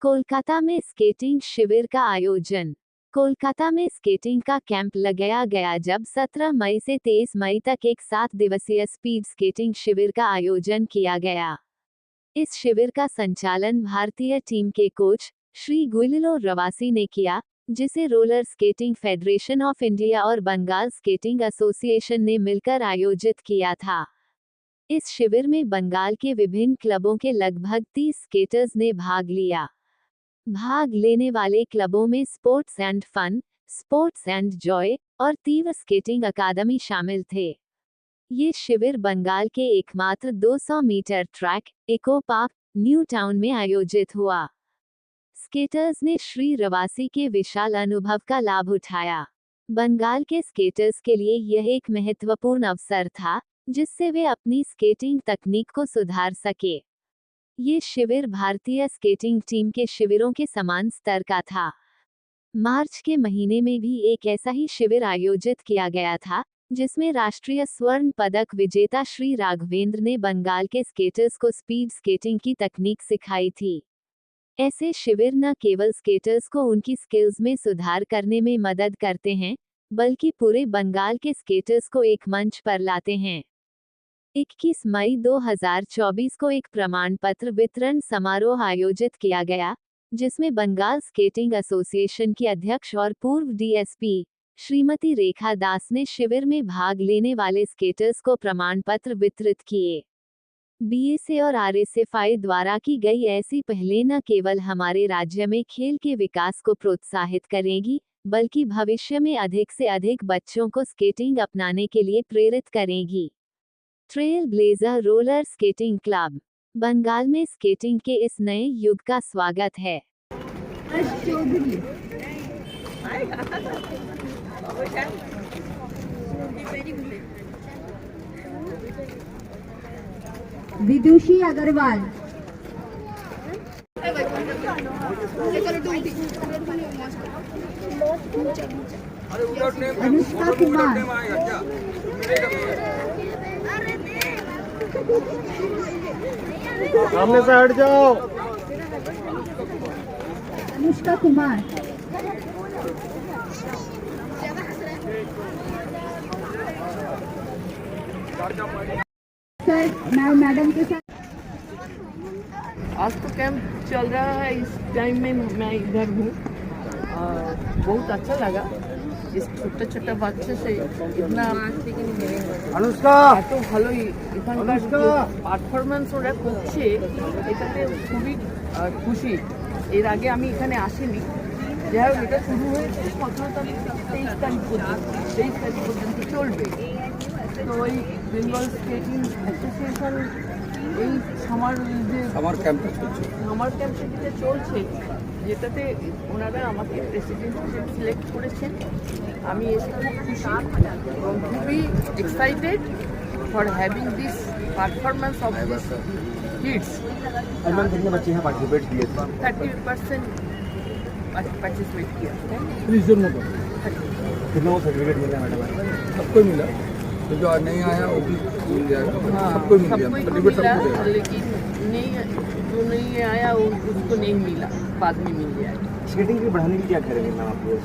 कोलकाता में स्केटिंग शिविर का आयोजन। कोलकाता में स्केटिंग का कैंप लगाया गया जब 17 मई से 23 मई तक एक 7 दिवसीय स्पीड स्केटिंग शिविर का आयोजन किया गया। इस शिविर का संचालन भारतीय टीम के कोच श्री गुइलिलो रवासी ने किया, जिसे roller skating federation of India और बंगाल स्केटिंग एसोसिएशन ने मिलकर आयोजित किया था। इस शिविर में बंगाल के विभिन्न क्लबों के लगभग 30 स्केटर्स ने भाग लिया। भाग लेने वाले क्लबों में sports and fun, sports and joy और तीव्र स्केटिंग अकादमी शामिल थे। ये शिविर बंगाल के एकमात्र 200 metre track eco park new town में आयोजित हुआ। स्केटर्स ने श्री रवासी के विशाल अनुभव का लाभ उठाया। बंगाल के स्केटर्स के लिए यह एक महत्वपूर्ण अवसर था, जिससे वे अपनी स्केटिंग तकनीक को सुधार सके। ये शिविर भारतीय स्केटिंग टीम के शिविरों के समान स्तर का था। मार्च के महीने में भी एक ऐसा ही शिविर आयोजित किया गया था, जिसमें राष्ट्रीय स्वर्ण पदक विजेता श्री राघवेंद्र ने बंगाल के स्केटर्स को स्पीड स्केटिंग की तकनीक सिखाई थी। ऐसे शिविर न केवल स्केटर्स को उनकी स्किल्स में सुधार करने में मदद करते हैं, बल्कि पूरे बंगाल के स्केटर्स को एक मंच पर लाते हैं। 21 मई 2024 को एक प्रमाण पत्र वितरण समारोह आयोजित किया गया, जिसमें बंगाल स्केटिंग एसोसिएशन की अध्यक्ष और पूर्व डीएसपी श्रीमती रेखा दास ने शिविर में भाग लेने वाले स्केटर्स को प्रमाण पत्र वितरित किए। बीएसए और आरएसएफआई द्वारा की गई ऐसी पहले न केवल हमारे राज्य में खेल के विकास को प्रोत्साहित करेगी, बल्कि भविष्य में अधिक से अधिक बच्चों को स्केटिंग अपनाने के लिए प्रेरित करेगी। Trail blazer roller skating club Bengal में स्केटिंग के इस नए युग का स्वागत है। विदुषी अग्रवाल, अनुष्का कुमार, सामने से हट जाओ। अनुष्का कुमार, सर मैडम के साथ आज तो कैंप चल रहा है। इस टाइम में मैं इधर हूँ। बहुत अच्छा लगा। इस छोटा छोटा बच्चे से इतना अनुष्का এত ভালোই এখানকার পারফরমেন্স ওরা করছে, এটাতে খুবই খুশি। এর আগে আমি এখানে আসিনি। যাই হোক, এটা শুরু হয়েছে 17 তারিখ থেকে 23 তারিখ পর্যন্ত চলবে। তো ওই বেঙ্গল স্কেটিং অ্যাসোসিয়েশন এই সামার ক্যাম্পে যেটা চলছে, যেটাতে ওনারা আমাকে প্রেসিডেন্ট হিসেবে সিলেক্ট করেছেন। আমি এসে খুব খুশি এবং খুবই excited for having this performance of this kids. कितने बच्चे हैं पार्टिसिपेट किए? 30% पार्टिसिपेट किया। 30 जन को कितना वो सर्टिफिकेट मिला मैडम? सबको मिला। तो जो आज नहीं आया वो भी मिल जाएगा। सबको मिल गया सर्टिफिकेट, लेकिन नहीं जो नहीं आया उसको नहीं मिला, बाद में मिल जाएगा। स्केटिंग को बढ़ाने के लिए क्या करेंगे मैम आप लोग?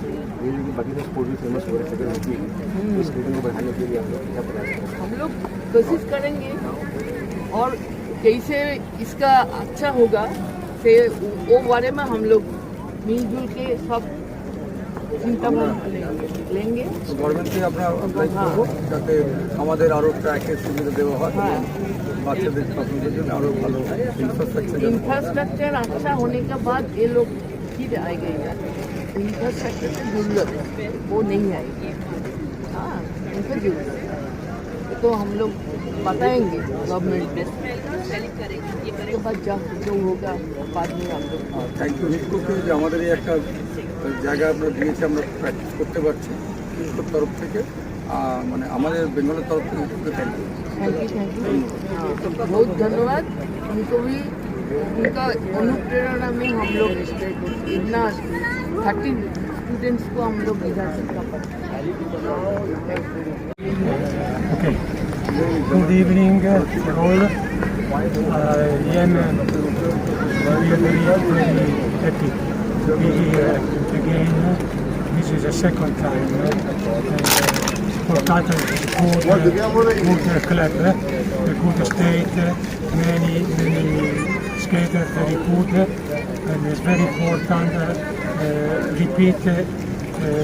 बाकी तो स्पोर्ट भी फेमस हो रहे हैं, स्केटिंग को बढ़ाने के लिए आप लोग क्या प्रयास करेंगे? हम लोग कोशिश करेंगे और कैसे इसका अच्छा होगा से वो बारे में हम लोग मिलजुल के सब চিন্তা ভাবনা लेंगे। গভর্নমেন্ট থেকে আমরা অ্যাপ্লাই করবো যাতে আমাদের আরও ট্র্যাকের সুবিধা দেওয়া হয়, বাচ্চাদের ছাত্রদের জন্য আরও ভালো इंफ्रास्ट्रक्चर अच्छा होने के बाद ये लोग फिर आएंगे। इंफ्रास्ट्रक्चर की जरूरत है, वो नहीं आएगी। हाँ, उनको जरूरत है तो हम लोग बताएंगे गवर्नमेंट को, उसके बाद जो होगा बाद में हम लोग। থ্যাংক ইউ নিষ্কুকে যে আমাদের এই একটা জায়গা আমরা দিয়েছি, আমরা প্র্যাকটিস করতে পারছি নিষ্কুর তরফ থেকে, মানে আমাদের বেঙ্গলের তরফ থেকে থ্যাংক ইউ। बहुत धन्यवाद। उनको भी उनका अनुप्रेरणा में हम लोग इतना 30 स्टूडेंट्स को हम लोग इधर से Good evening, all. very happy to be here again. This is the second time. Kolkata is a good club, a good state, many skaters very good, and it's very important repeat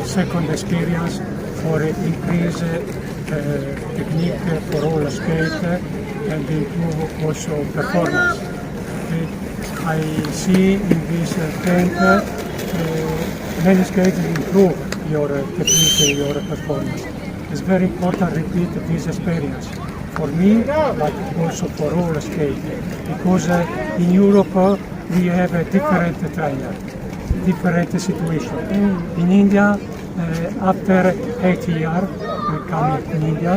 second experience for increase technique for all skate and improve also performance. Okay. I see in this camp many skaters improve your technique, your performance. It's very important to repeat this experience for me, but also for all skaters, because in Europe we have a different trainer, different situation. In India, after 8 years coming in India,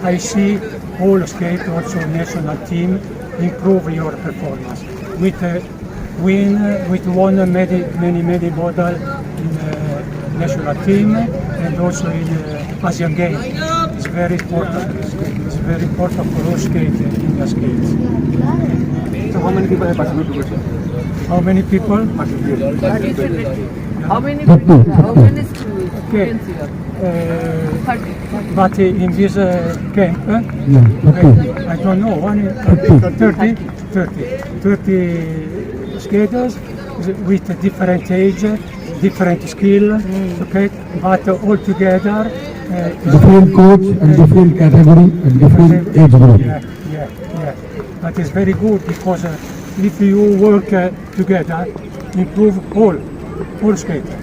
I see all skate, also national team, improve your performance. With won many medal in national team and also in Asian Games. It's very important. It's very important for all skate in the skates. So how many people have participated? How many people? How many students? Okay. But in this camp, I don't know, 30 skaters with different age, different skill, okay, but all together. Different coach and different category and different age group. Yeah. But it's very good because if you work together, improve all skaters.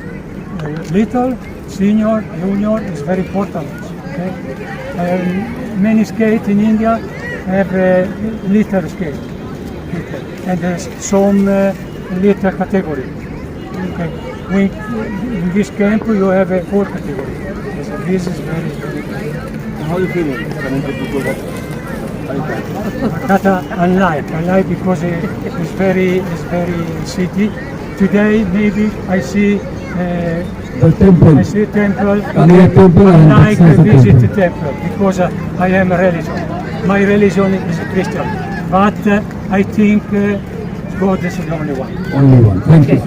Little, senior, junior is very important. Okay? Many skate in India have little skate, and there's some little category. Okay. In this camp you have a 4 category. So this is very good. How you feeling coming to Kolkata? Kolkata, unlike because it's very city. Today maybe I see The temple. I see temple. Kaliya temple and Like Saksasa visit temple. temple because I am a religion. My religion is Christian, but I think God is the only one. Only one. Thank you.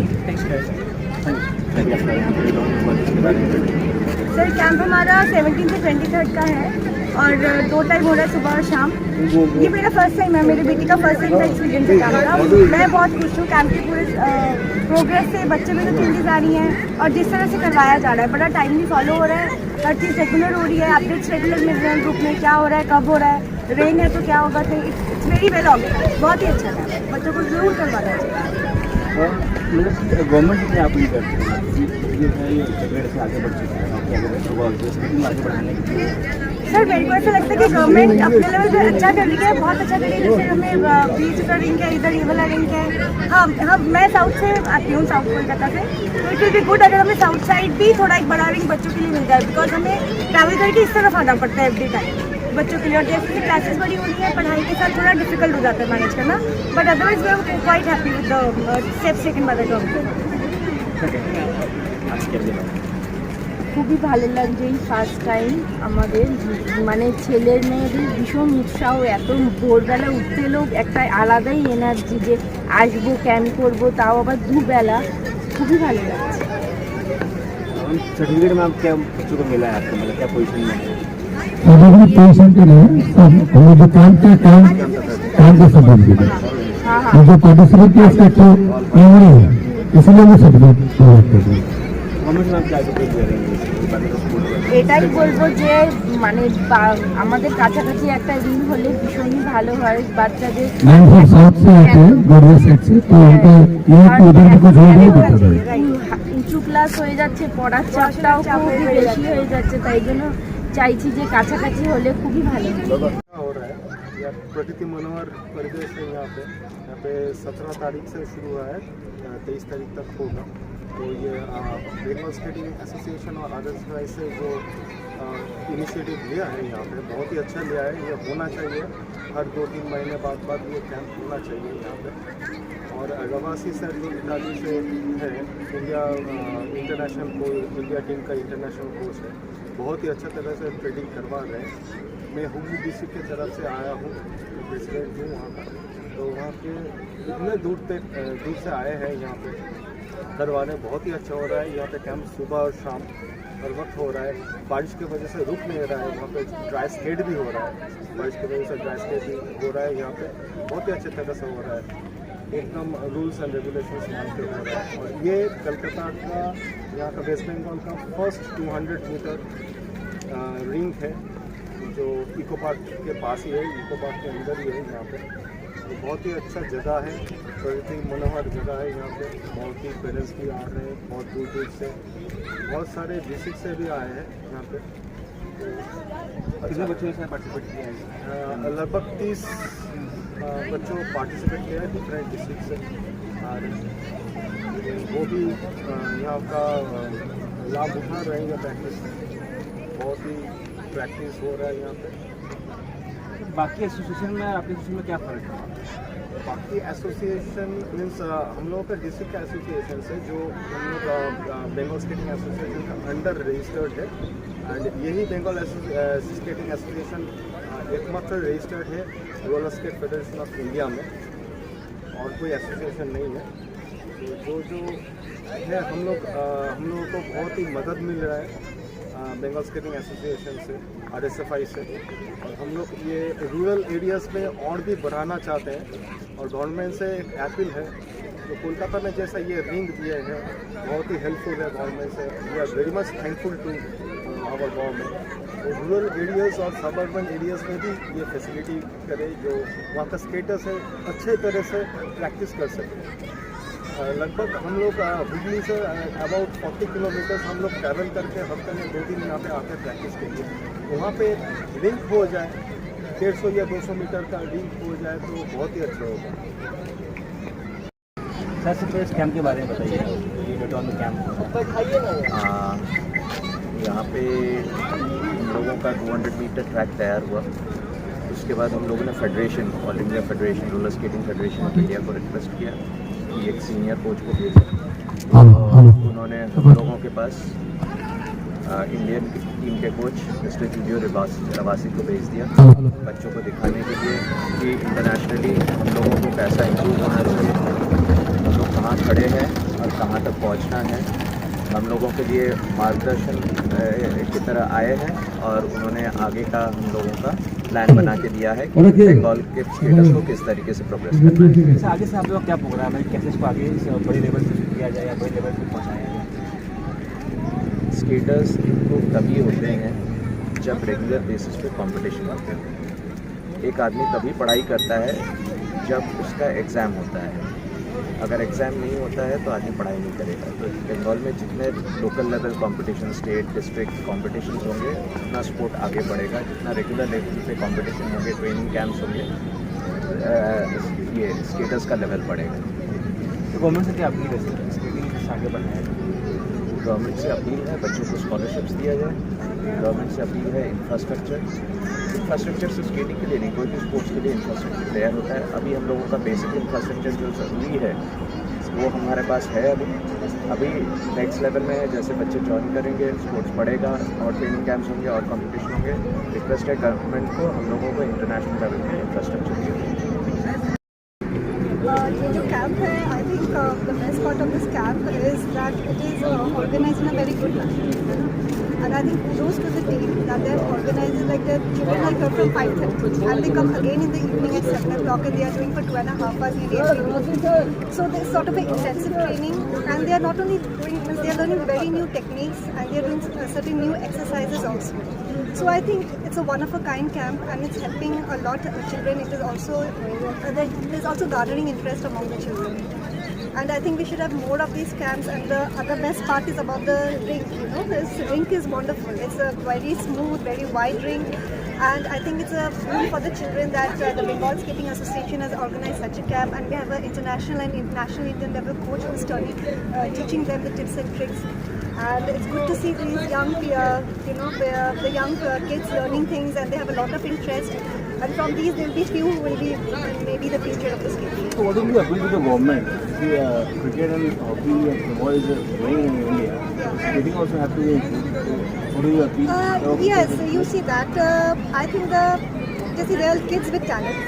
Sir camp हमारा 17 से 23 का है और 2 time हो रहा है, सुबह और शाम। ये मेरा फर्स्ट टाइम है, मेरी बेटी का फर्स्ट टाइम का एक्सपीरियंस है कैंप का। मैं बहुत खुश हूँ कैंप के पूरे प्रोग्रेस से। बच्चे में तो चेंजेस आ रही हैं और जिस तरह से करवाया जा रहा है, बड़ा टाइमली फॉलो हो रहा है, हर चीज़ रेगुलर हो रही है, अपडेट्स रेगुलर मिल रहे हैं ग्रुप में, क्या हो रहा है, कब हो रहा है, रेन है तो क्या होगा। इट्स वेरी वेल ऑर्गेनाइज्ड, बहुत ही अच्छा है। बच्चों को जरूर करवाना चाहिए। गवर्नमेंट ने आप करते हैं से आगे बढ़ चुका है आगे बढ़ाने के लिए। सर मेरे को ऐसा लगता है कि गवर्नमेंट अपने लेवल पे अच्छा कर रही है, बहुत अच्छा कर रही है। जैसे हमें बीच का रिंग है, इधर ये वाला रिंग है। हाँ, मैं साउथ से आती हूँ, साउथ कोलकाता से, तो इट विल बी गुड अगर हमें साउथ साइड भी थोड़ा एक बड़ा रिंग बच्चों के लिए मिल जाए, बिकॉज हमें ट्रैवल करके इस तरफ आना पड़ता है एवरी टाइम बच्चों के लिए। और जैसे कि क्लासेस बड़ी हो रही है, पढ़ाई के साथ थोड़ा डिफिकल्ट हो जाता है मैनेज करना, but otherwise we are quite happy with the steps taken by the government. খুবই ভালো লাগছে এই ফার্স্ট টাইম আমাদের, মানে ছেলের মেয়েদের ভীষণ উৎসাহ। এত ভোরবেলা উঠতে এলেও একটা আলাদাই এনার্জি যে আসবো ক্যাম্প করবো, তাও আবার দুবেলা, খুবই ভালো লাগছে। सर्टिफिकेट में आप क्या बच्चों को मिला है आपको, मतलब क्या पोजीशन में है? सर्टिफिकेट पोजीशन के लिए हमें जो काम का संबंध है, जो पार्टिसिपेट किया उसका तो मेमोरी है, इसलिए मैं सर्टिफिकेट प्रोवाइड कर रही हूँ। गवर्नमेंट में आप क्या दे रहे हैं? এটাই বলবো যে মানে আমাদের কাছাকাছি একটা রিং হলে ভীষণই ভালো হয় বাচ্চাদের। मैं फिर साउथ से आते हैं, गोरिया साइड से, तो उनका ये उधर भी कुछ हो नहीं पता है। উঁচু ক্লাস হয়ে যাচ্ছে, পড়ার চাপটাও খুবই বেশি হয়ে যাচ্ছে, তাই জন্য চাইছি যে কাছাকাছি হলে খুবই ভালো হয়। हो रहा है या प्रकृति मनोहर परिवेश है यहाँ पे 17 तारीख से शुरू हुआ है, 23 तारीख तक होगा। तो ये बेंगल स्केटिंग एसोसिएशन और अदर्स से जो इनिशिएटिव लिया है यहाँ पे, बहुत ही अच्छा लिया है। ये होना चाहिए, हर 2-3 महीने बाद ये कैंप होना चाहिए यहाँ पे। और अगवासी सर जो इटाली से है, इंडिया टीम का इंटरनेशनल कोच है, बहुत ही अच्छा तरह से ट्रेनिंग करवा रहे हैं। मैं हुबली डिस्ट्रिक्ट की तरफ से आया हूँ, प्रेसिडेंट हूँ वहाँ का। तो वहाँ के इतने दूर से आए हैं यहाँ पे, घर वाले बहुत ही अच्छा हो रहा है। यहाँ पे कैंप सुबह और शाम हर वक्त हो रहा है। बारिश की वजह से रुक नहीं रहा है, वहाँ पे ड्राई स्केट भी हो रहा है, बारिश की वजह से ड्राई स्केट भी हो रहा है। यहाँ पे बहुत ही अच्छे तरह से हो रहा है, एकदम रूल्स एंड रेगुलेशंस मान के हो रहा है। और ये कलकत्ता का, यहाँ का वेस्ट बंगाल का फर्स्ट 200 मीटर रिंग है जो इको पार्क के पास ही है, इको पार्क के अंदर ही है यहाँ पे। तो बहुत ही अच्छा जगह है, प्रकृति मनोहर जगह है यहाँ पे। बहुत ही पेरेंट्स भी आ रहे हैं बहुत दूर दूर से, बहुत सारे डिस्ट्रिक्ट से भी आए हैं यहाँ पे। कितने बच्चों ने पार्टिसिपेट किया है? लगभग 30 बच्चों पार्टिसिपेट किया है डिफरेंट डिस्ट्रिक्ट से, और वो भी यहाँ का लाभ उठा रहे हैं। प्रैक्टिस बहुत ही प्रैक्टिस हो रहा है यहाँ पे। बाकी एसोसिएशन में आपके एसोसिएशन में क्या फ़र्क है? बाकी एसोसिएशन मीन्स हम लोगों का डिस्ट्रिक्ट का एसोसिएशन है, जो हम लोग बंगाल स्केटिंग एसोसिएशन का अंडर रजिस्टर्ड है। एंड यही बंगाल स्केटिंग एसोसिएशन एकमात्र रजिस्टर्ड है roller skate federation of India में, और कोई एसोसिएशन नहीं है। तो जो है हम लोगों को बहुत ही मदद मिल रहा है बंगाल स्केटिंग एसोसिएशन से, RSFI से। और हम लोग ये रूरल एरियाज़ में और भी बढ़ाना चाहते हैं, और गवर्नमेंट से एक अपील है, जो कोलकाता में जैसा ये रिंग दिए हैं बहुत ही हेल्पफुल है गवर्नमेंट से। We are very much thankful to our government. Rural areas और सबर्बन एरियाज़ में भी ये फैसिलिटी करे, जो वहाँ का स्केटर्स है अच्छे तरह से प्रैक्टिस कर सकें। लगभग हम लोग हुगली से अबाउट 40 किलोमीटर्स हम लोग ट्रैवल करके हफ्ते में 2 दिन यहाँ पे आते हैं प्रैक्टिस के लिए। वहाँ पे रिंक हो जाए, 150 या 200 मीटर का रिंक हो जाए तो बहुत ही अच्छा होगा। सर सबसे इस कैंप के बारे में बताइए, ये बेटोन कैंप। यहाँ पे हम लोगों का 200 मीटर ट्रैक तैयार हुआ। उसके बाद हम लोगों ने federation, all India federation, roller skating federation of India को रिक्वेस्ट किया कि एक सीनियर कोच को भेजें। उन्होंने हम लोगों के पास इंडियन टीम के कोच मिस्टर जूलियो रवासी को भेज दिया, बच्चों को दिखाने के लिए कि इंटरनेशनली हम लोगों को कैसा इम्प्रूव होना चाहिए, हम लोग कहाँ खड़े हैं और कहाँ तक पहुँचना है। हम लोगों के लिए मार्गदर्शन की तरह आए हैं, और उन्होंने आगे का हम लोगों का प्लान बना के दिया है कि बंगाल के स्केटर्स को किस तरीके से प्रोग्रेस करना है। अच्छा, आगे से आप लोग क्या प्रोग्राम है, कैसे इसको आगे बड़ी लेवल पे किया जाए या बड़ी लेवल पे पहुँचाया जाए? स्केटर्स इम्प्रूव तभी होते हैं जब रेगुलर बेसिस पे कंपटीशन होते हैं। एक आदमी तभी पढ़ाई करता है जब उसका एग्ज़ाम होता है। अगर एग्ज़ाम नहीं होता है तो आदमी पढ़ाई नहीं करेगा। तो बंगाल में जितने local level competition, state, district competition होंगे, उतना स्पोर्ट आगे बढ़ेगा। जितना रेगुलर लेवल पे कंपटीशन होंगे, ट्रेनिंग कैंप्स होंगे, ये स्केटर्स का लेवल बढ़ेगा। तो गवर्नमेंट से क्या अपील है स्केटिंग से आगे बढ़ना है? गवर्नमेंट से अपील है बच्चों को स्कॉलरशिप्स दिया जाए। गवर्नमेंट से अपील है इंफ्रास्ट्रक्चर से स्केटिंग के लिए नहीं, कोई भी स्पोर्ट्स के लिए इंफ्रास्ट्रक्चर तैयार होता है। अभी हम लोगों का बेसिक इंफ्रास्ट्रक्चर जो ज़रूरी है वो हमारे पास है। अभी नेक्स्ट लेवल में है, जैसे बच्चे ज्वाइन करेंगे, स्पोर्ट्स बढ़ेगा और ट्रेनिंग कैंप्स होंगे और कंपटीशन होंगे। रिक्वेस्ट है गवर्नमेंट को हम लोगों को इंटरनेशनल लेवल में इंफ्रास्ट्रक्चर चाहिए। ये जो कैंप है, I think the best part of this camp is that it is organised in a very good manner, and I think kudos to the team that they have organized like that. Children are here from 5:30 and they come again in the evening at 7 o'clock, and they are doing for 2.5 hours nearly every day. So there's sort of an intensive training, and they are not only doing, they are learning very new techniques, and they are doing certain new exercises also. So I think it's a one of a kind camp, and it's helping a lot of children. It is also there's also garnering interest among the children. And I think we should have more of these camps. And the other best part is about the rink. You know, this rink is wonderful. It's a very smooth, very wide rink, and I think it's a boon for the children that the Bengal Skating Association has organized such a camp, and we have an international and international Indian level coach who's teaching them the tips and tricks. And it's good to see these young, the young kids learning things, and they have a lot of interest. And from these, there will be few who will be maybe the future of the skating. So what will be appeal to the government? See, cricket and hockey and football is going in India. Skating also have to be improved. What do you appeal? Yes, you see that. I think there are kids with talent,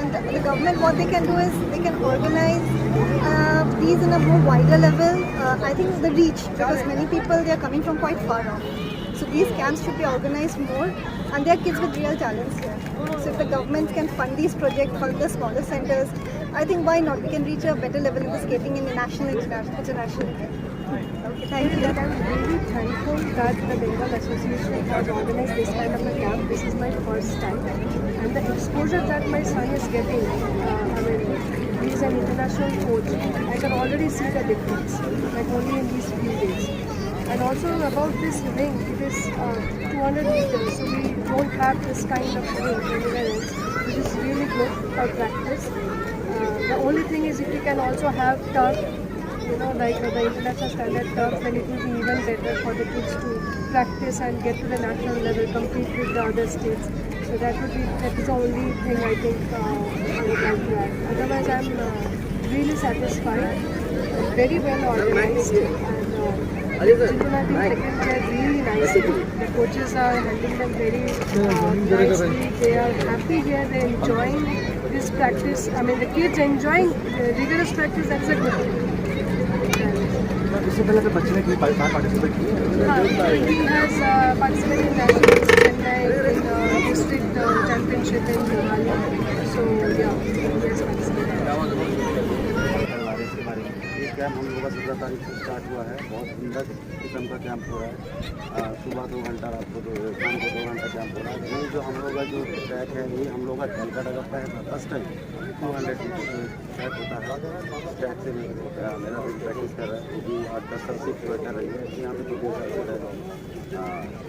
And the government, what they can do is they can organize these in a more wider level. I think the reach, because many people, they are coming from quite far off. So these camps should be organized more, and there are kids with real talents here. So if the government can fund these projects, fund the smaller centers, I think why not? We can reach a better level in the skating in the national, international. Okay, thank you. I'm really thankful that the Bengal Association has organized this kind of a camp. This is my first time, and the exposure that my son is getting, he's an international coach. I can already see the difference, like only in these few days. And also about this ring, it is 200 meters, so we don't have this kind of ring anywhere else, which is really good for practice. The only thing is if we can also have turf, like the international standard turf, then it will be even better for the kids to practice and get to the national level, compete with the other states. So that is the only thing I think I would like to add. Otherwise, I'm really satisfied, very well organized, and children are being taken care really nicely. The coaches are handling them very nicely. They are happy here. They are enjoying this practice. The kids enjoying rigorous practice. That's a good thing. इससे पहले तो बच्चे ने participate किया। He has participated in nationals, Chennai, in district championship in Himalaya. So yeah, he has participated. ये camp हम लोग का 17 तारीख से स्टार्ट हुआ है। बहुत सुंदर किस्म का कैंप हो रहा है। सुबह 2 घंटा, रात को शाम को 2 घंटा कैंप हो रहा है। ये जो हम लोग का जो ट्रैक है, ये हम लोग का कलकत्ता का है फर्स्ट टाइम 200 ट्रैक होता है। ट्रैक से मेरा भी प्रैक्टिस कर रहा है, वो भी 8-10 साल से कर रही है। यहाँ पे तो 2 साल से रह रहा हूँ।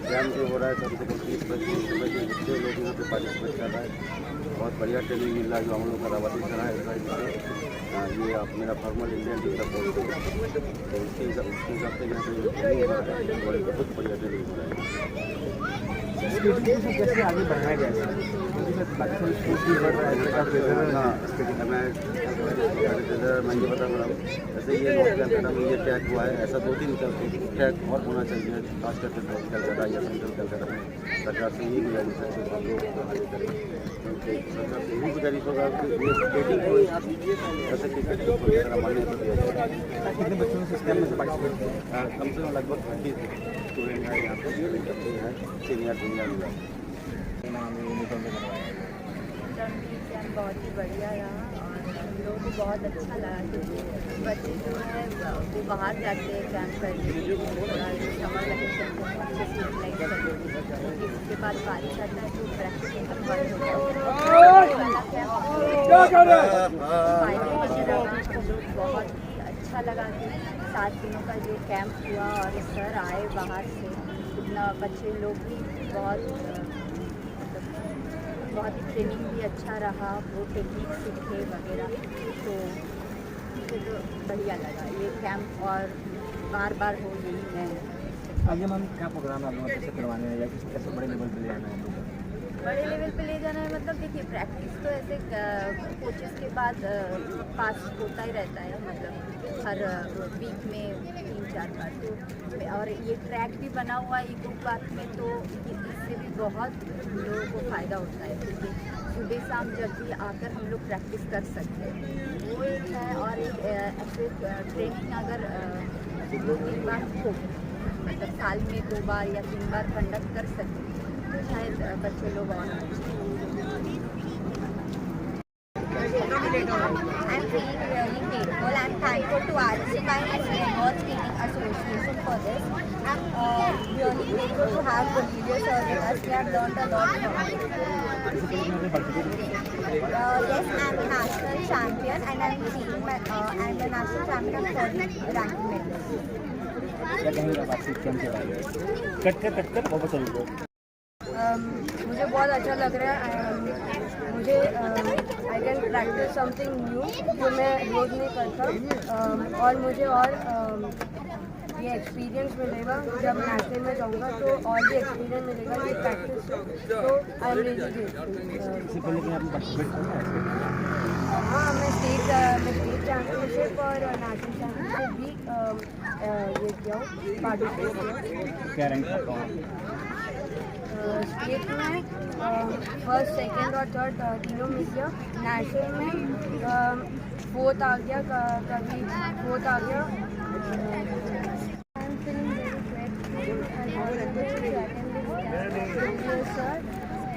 कैंप जो हो रहा है कम से कम 30-25 बच्चे लोग यहाँ पे पार्टिसिपेट कर रहा है। बहुत बढ़िया ट्रेनिंग मिल रहा है जो हम लोग का रावती करा है। ये आप मेरा फॉर्मल इंडियन टीम का कोच है, तो उसके हिसाब से यहाँ पे ट्रेनिंग हो रहा है, बहुत बढ़िया ट्रेनिंग हो रहा है। कैसे आगे बढ़ाया गया है? मैं ये बता रहा हूँ, जैसे ये कलकत्ता में ये ट्रैक हुआ है, ऐसा 2-3 ट्रैक और होना चाहिए, खास करके कलकत्ता या सेंट्रल कलकत्ता में। सरकार से यही गुजारिश है कि हम लोग आगे करें, सरकार से यही गुजारिश होगा कि ये स्केटिंग को जैसे क्रिकेट को पूरी तरह मान्यता दिया जाए। कितने बच्चों ने इस कैंप में पार्टिसिपेट किया? कम से कम लगभग 30 स्टूडेंट हैं यहाँ पे, बच्चे हैं सीनियर जूनियर मिला। बहुत ही बढ़िया रहा और हम लोगों को बहुत अच्छा लगा क्योंकि बच्चे जो है वो बाहर जाते हैं कैंप करने के लिए, थोड़ा समर वैकेशन को अच्छे से यूटिलाइज करते हैं, क्योंकि उसके बाद बारिश आता है तो प्रैक्टिस बंद होता है। बहुत ही अच्छा लगा कि 7 दिनों का जो कैंप हुआ और सर आए बाहर से, इतना बच्चे लोग भी बहुत ही ट्रेनिंग भी अच्छा रहा, वो टेक्निक सीखे वगैरह, तो मुझे तो बढ़िया लगा ये कैंप और बार बार हो यही है। आगे मैम क्या प्रोग्राम आप लोग कैसे करवाने हैं या कैसे बड़े लेवल पे ले आना है? बड़े लेवल पे ले जाना है मतलब देखिए प्रैक्टिस तो ऐसे कोचेस के बाद पास होता ही रहता है, मतलब हर वीक में 3-4 बार, तो और ये ट्रैक भी बना हुआ है इको पार्क में, तो इससे भी बहुत लोगों को फ़ायदा होता है क्योंकि सुबह शाम जब भी आकर हम लोग प्रैक्टिस कर सकते हैं, वो एक है। और एक ऐसे ट्रेनिंग अगर 2-3 बार हो, मतलब साल में 2 बार या 3 बार कंडक्ट कर सकते हैं तो शायद बच्चे लोग और I'm feeling really grateful and thankful to RSCI and Bengal Skating Association for this. I'm really grateful to have Bolivia sir with us. We have learned a lot from him. Yes, I'm a national champion and I'm the national champion for the ranking medalist. क्या कहेंगे आप आपसे camp के बारे में? Cut वापस चलो। मुझे बहुत अच्छा लग रहा है। मुझे I can practice something new जो मैं रोज़ नहीं करता, और मुझे और ये एक्सपीरियंस मिलेगा जब मैं नेशनल में जाऊँगा, तो और भी एक्सपीरियंस मिलेगा ये प्रैक्टिस, तो आई एम रियली ग्रेटफुल। इससे पहले कि आपने पार्टिसिपेट किया? हाँ, मैं स्टेट चैम्पियनशिप और नेशनल चैम्पियनशिप भी ये किया हूँ, पार्टिसिपेट किया। क्या रैंक था? स्टेट में फर्स्ट सेकंड और थर्ड तीनों मिल गया। नेशनल में फोर्थ आ गया, कभी फोर्थ आ गया। सर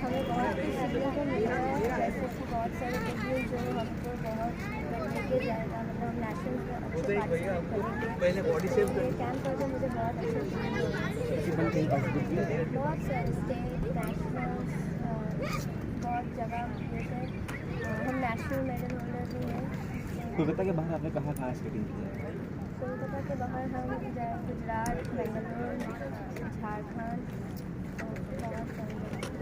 हमें बहुत कुछ सीखने को मिला है, जैसे कि बहुत सारे वीडियो जो हमको बहुत लेके जाएगा, मतलब नेशनल में अच्छे पहले बॉडी सेव कैंप करके मुझे बहुत अच्छा बहुत सारे स्टेट नेशनल बहुत जगह हुए थे। हम नेशनल मेडल होल्डर भी हैं। कोलकाता के बाहर आपने कहाँ कहाँ स्केटिंग की है? कोलकाता के बाहर हम गए गुजरात, बेंगलुरु, झारखंड, बहुत सारे